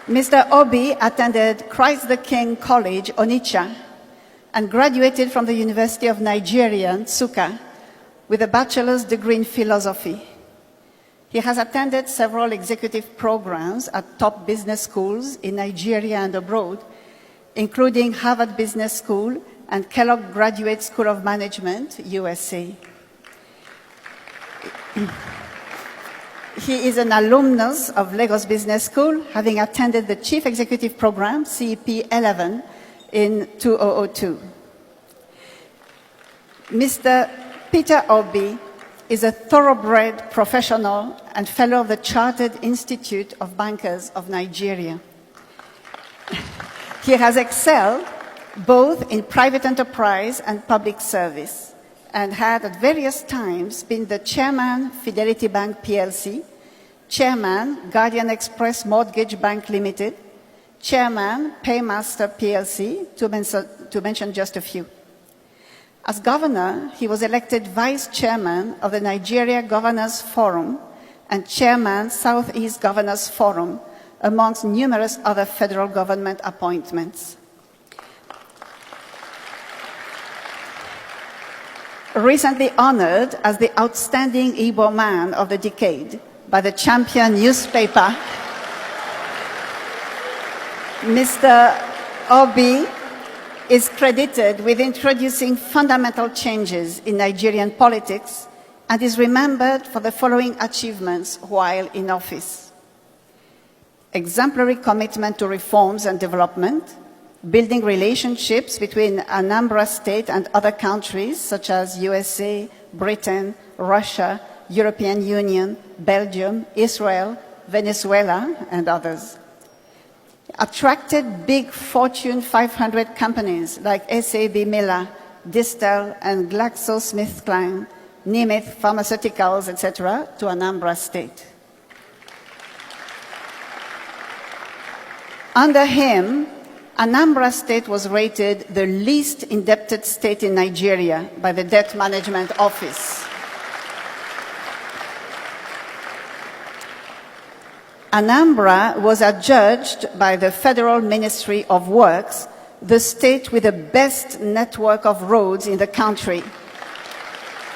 Mr. Obi attended Christ the King College, Onitsha, and graduated from the University of Nigeria, Nsukka, with a bachelor's degree in philosophy. He has attended several executive programs at top business schools in Nigeria and abroad, including Harvard Business School and Kellogg Graduate School of Management, USA. He is an alumnus of Lagos Business School, having attended the Chief Executive Program, CEP 11, in 2002. Mr. Peter Obi is a thoroughbred professional and fellow of the Chartered Institute of Bankers of Nigeria. He has excelled both in private enterprise and public service, and had at various times been the chairman, Fidelity Bank PLC, chairman, Guardian Express Mortgage Bank Limited, chairman, Paymaster PLC, to mention just a few. As governor, he was elected vice chairman of the Nigeria Governors Forum and chairman, Southeast Governors Forum, amongst numerous other federal government appointments. Recently honored as the outstanding Igbo man of the decade by the Champion newspaper, Mr. Obi is credited with introducing fundamental changes in Nigerian politics and is remembered for the following achievements while in office: exemplary commitment to reforms and development, building relationships between Anambra State and other countries such as USA, Britain, Russia, European Union, Belgium, Israel, Venezuela, and others. Attracted big Fortune 500 companies like SAB Miller, Distel, and GlaxoSmithKline, Nemeth Pharmaceuticals, etc., to Anambra State. Under him, Anambra State was rated the least indebted state in Nigeria by the Debt Management Office. Anambra was adjudged by the Federal Ministry of Works the state with the best network of roads in the country,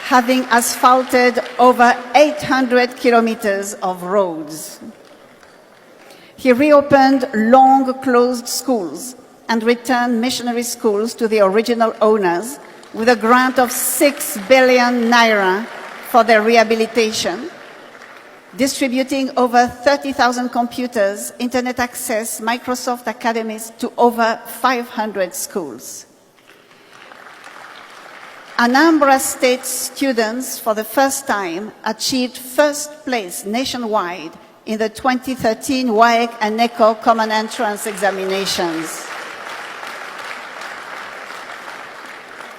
having asphalted over 800 kilometers of roads. He reopened long-closed schools and returned missionary schools to the original owners with a grant of 6 billion naira for their rehabilitation, distributing over 30,000 computers, internet access, Microsoft academies to over 500 schools. Anambra State students, for the first time, achieved first place nationwide in the 2013 WAEC and NECO Common Entrance examinations.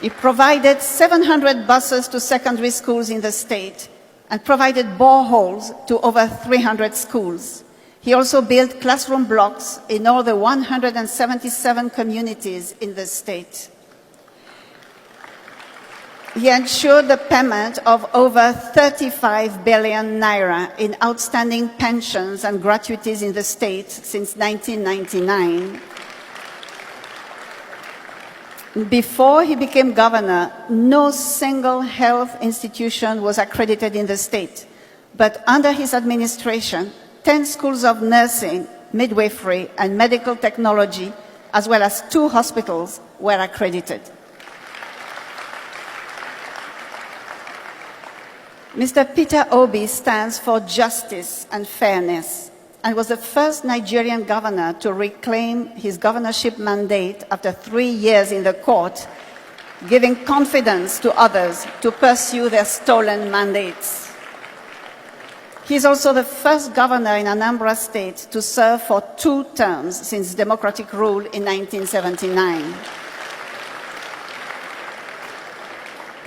He provided 700 buses to secondary schools in the state and provided boreholes to over 300 schools. He also built classroom blocks in all the 177 communities in the state. He ensured the payment of over 35 billion naira in outstanding pensions and gratuities in the state since 1999. Before he became governor, no single health institution was accredited in the state. But under his administration, 10 schools of nursing, midwifery, and medical technology, as well as 2 hospitals, were accredited. Mr. Peter Obi stands for justice and fairness and was the first Nigerian governor to reclaim his governorship mandate after 3 years in the court, giving confidence to others to pursue their stolen mandates. He is also the first governor in Anambra State to serve for 2 terms since democratic rule in 1979.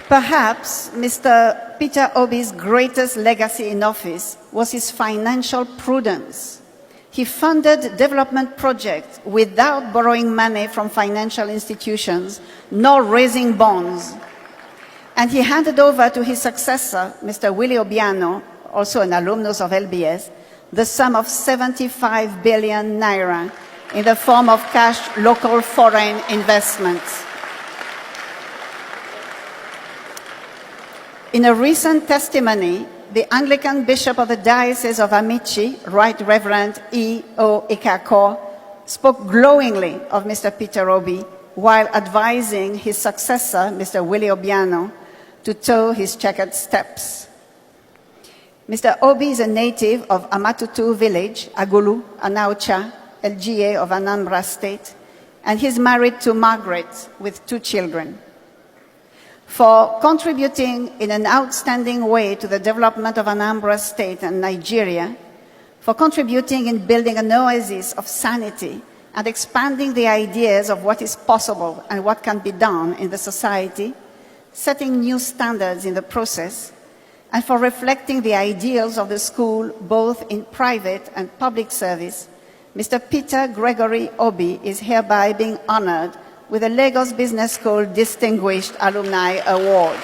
Perhaps Mr. Peter Obi's greatest legacy in office was his financial prudence. He funded development projects without borrowing money from financial institutions, nor raising bonds. And he handed over to his successor, Mr. Willie Obiano, also an alumnus of LBS, the sum of 75 billion naira in the form of cash local foreign investments. In a recent testimony, the Anglican Bishop of the Diocese of Amici, Right Reverend E. O. Ikako, spoke glowingly of Mr. Peter Obi while advising his successor, Mr. Willie Obiano, to toe his checkered steps. Mr. Obi is a native of Amatutu village, Agulu, Anaucha, LGA of Anambra State, and he's married to Margaret with 2 children. For contributing in an outstanding way to the development of Anambra State and Nigeria, for contributing in building an oasis of sanity and expanding the ideas of what is possible and what can be done in the society, setting new standards in the process, and for reflecting the ideals of the school both in private and public service, Mr. Peter Gregory Obi is hereby being honored with the Lagos Business School Distinguished Alumni Award.